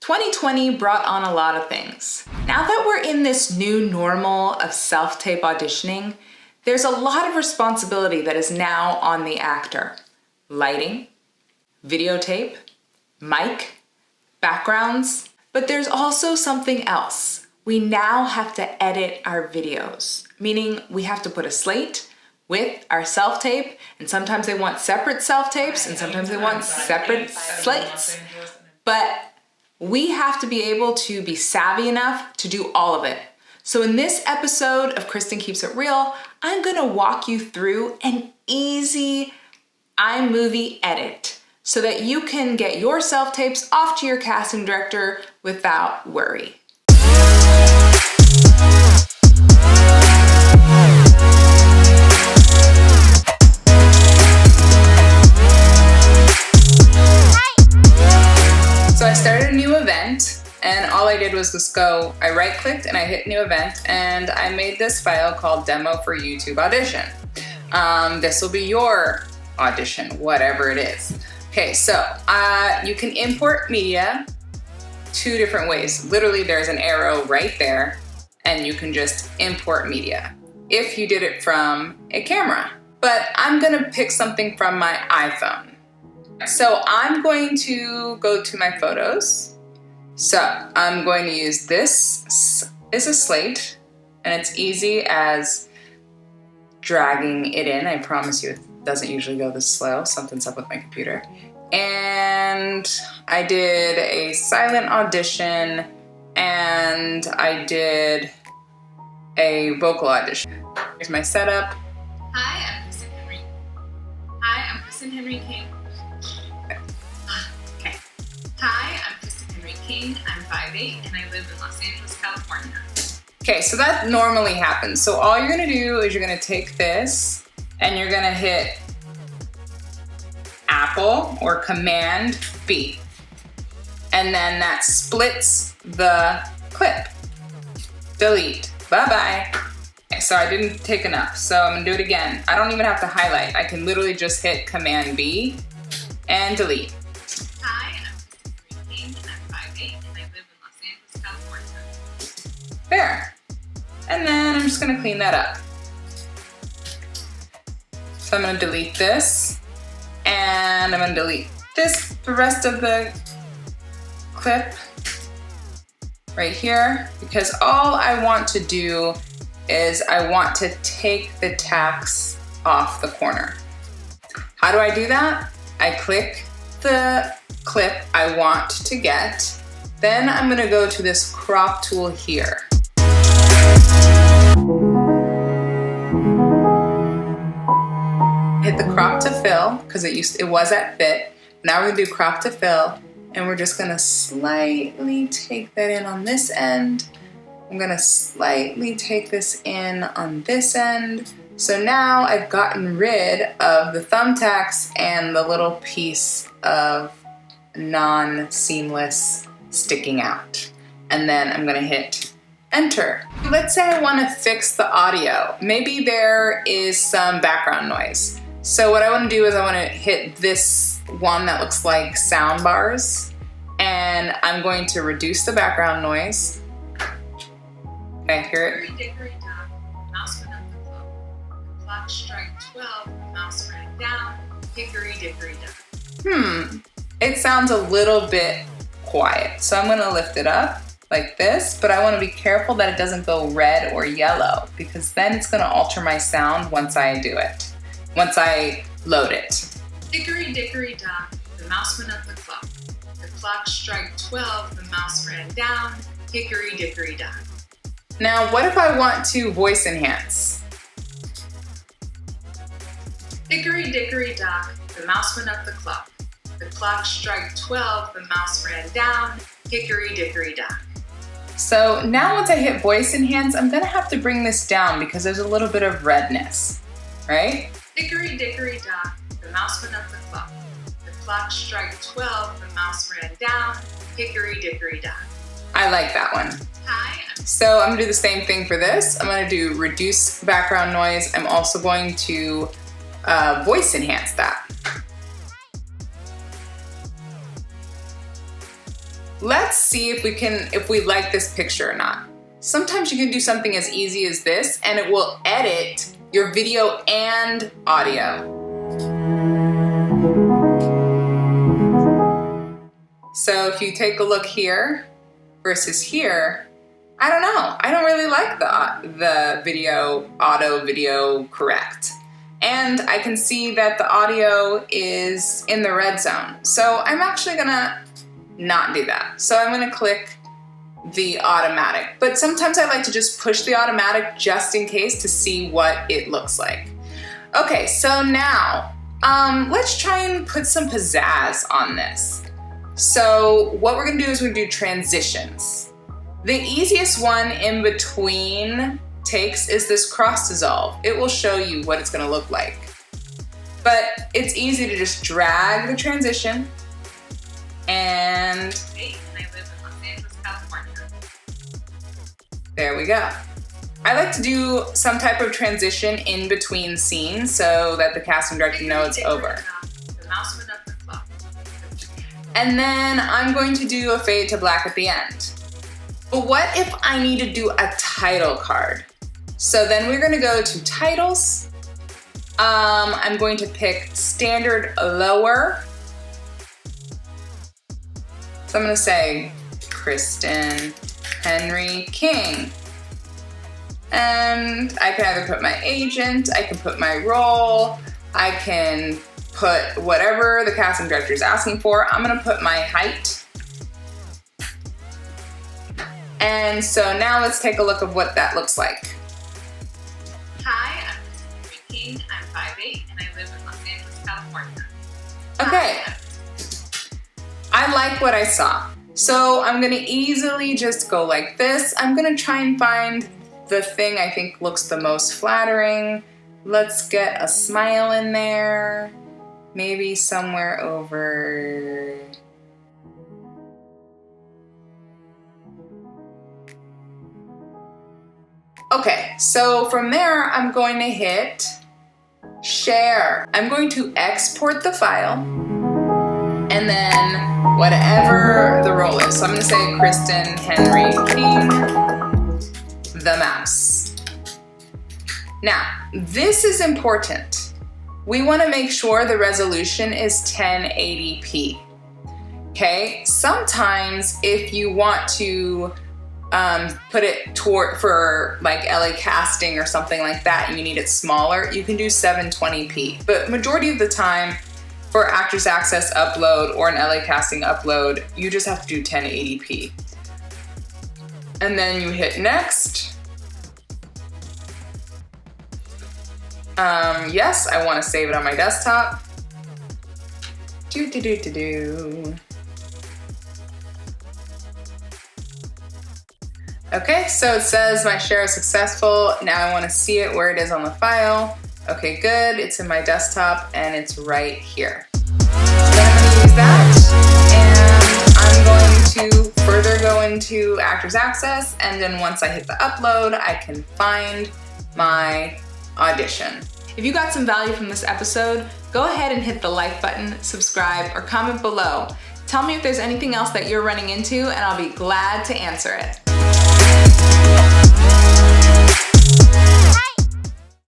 2020 brought on a lot of things. Now that we're in this new normal of self-tape auditioning, there's a lot of responsibility that is now on the actor. Lighting, videotape, mic, backgrounds, but there's also something else. We now have to edit our videos, meaning we have to put a slate with our self-tape, and sometimes they want separate self-tapes, and sometimes they want separate slates. But we have to be able to be savvy enough to do all of it. So in this episode of Kristen Keeps It Real, I'm gonna walk you through an easy iMovie edit so that you can get your self-tapes off to your casting director without worry. So I started a new event, and all I did was just I right-clicked and I hit new event, and I made this file called Demo for YouTube Audition. This will be your audition, whatever it is. Okay, so you can import media two different ways. Literally, there's an arrow right there, and you can just import media if you did it from a camera. But I'm gonna pick something from my iPhone. So I'm going to go to my photos. So I'm going to use this is a slate, and it's easy as dragging it in. I promise you it doesn't usually go this slow. Something's up with my computer. And I did a silent audition, and I did a vocal audition. Here's my setup. Hi, I'm Kristen Henry King. Okay. Hi, I'm Kristen Henry King. I'm 5'8" and I live in Los Angeles, California. Okay, so that normally happens. So all you're gonna do is you're gonna take this and you're gonna hit Apple or Command B. And then that splits the clip. Delete. Bye-bye. Okay, so I didn't take enough, so I'm gonna do it again. I don't even have to highlight. I can literally just hit Command B and delete. Hi, I'm Kristen Henry King. I'm 5'8" and I live in Los Angeles, California. There. And then I'm just gonna clean that up. So I'm gonna delete this, and I'm gonna delete the rest of the clip right here, because all I want to do is I want to take the tacks off the corner. How do I do that? I click the clip I want to get, then I'm gonna go to this crop tool here. Hit the crop to fill, because it was at fit. Now we're gonna do crop to fill, and we're just gonna slightly take that in on this end. I'm gonna slightly take this in on this end. So now I've gotten rid of the thumbtacks and the little piece of non-seamless sticking out. And then I'm gonna hit enter. Let's say I wanna fix the audio. Maybe there is some background noise. So what I wanna do is I wanna hit this one that looks like sound bars, and I'm going to reduce the background noise. Okay, hear it. Hickory dickory dock, the mouse went up the clock. The clock struck 12, the mouse ran down. Hickory dickory dock. It sounds a little bit quiet. So I'm gonna lift it up like this, but I wanna be careful that it doesn't go red or yellow, because then it's gonna alter my sound once I do it, once I load it. Hickory dickory dock, the mouse went up the clock. The clock struck 12, the mouse ran down. Hickory dickory dock. Now, what if I want to voice enhance? Hickory dickory dock, the mouse went up the clock. The clock struck 12, the mouse ran down. Hickory dickory dock. So now once I hit voice enhance, I'm gonna have to bring this down because there's a little bit of redness, right? Hickory dickory dock, the mouse went up the clock. The clock struck 12, the mouse ran down. Hickory dickory dock. I like that one. Hi, So I'm gonna do the same thing for this. I'm gonna do reduce background noise. I'm also going to voice enhance that. let's see if we like this picture or not. Sometimes you can do something as easy as this and it will edit your video and audio. So if you take a look here versus here, I don't know. I don't really like the video, auto video correct. And I can see that the audio is in the red zone. So I'm actually gonna not do that. So I'm gonna click the automatic. But sometimes I like to just push the automatic just in case to see what it looks like. Okay, so now let's try and put some pizzazz on this. So what we're gonna do is we're gonna do transitions. The easiest one in between takes is this cross dissolve. It will show you what it's gonna look like. But it's easy to just drag the transition and Hey, and I live in Los Angeles, California. there we go. I like to do some type of transition in between scenes so that the casting director knows it's over. The mouse went up the clock. And then I'm going to do a fade to black at the end. But what if I need to do a title card? So then we're gonna go to titles. I'm going to pick standard lower. So I'm gonna say Kristen Henry King. And I can either put my agent, I can put my role, I can put whatever the casting director is asking for. I'm gonna put my height. And so now let's take a look at what that looks like. Hi, I'm Kristen Henry King. I'm 5'8", and I live in Los Angeles, California. Okay, I like what I saw. So I'm gonna easily just go like this. I'm gonna try and find the thing I think looks the most flattering. Let's get a smile in there. Maybe somewhere over. Okay, so from there, I'm going to hit share. I'm going to export the file and then whatever the role is. So I'm gonna say Kristen Henry King, the mouse. Now, this is important. We wanna make sure the resolution is 1080p, okay? Sometimes if you want to put it for like LA casting or something like that and you need it smaller, you can do 720p. But majority of the time for Actors Access upload or an LA casting upload, you just have to do 1080p. And then you hit next. Yes, I want to save it on my desktop. Okay, so it says my share is successful. Now I want to see it where it is on the file. Okay, good. It's in my desktop and it's right here. So I'm going to use that and I'm going to further go into Actors Access, and then once I hit the upload, I can find my audition. If you got some value from this episode, go ahead and hit the like button, subscribe, or comment below. Tell me if there's anything else that you're running into and I'll be glad to answer it.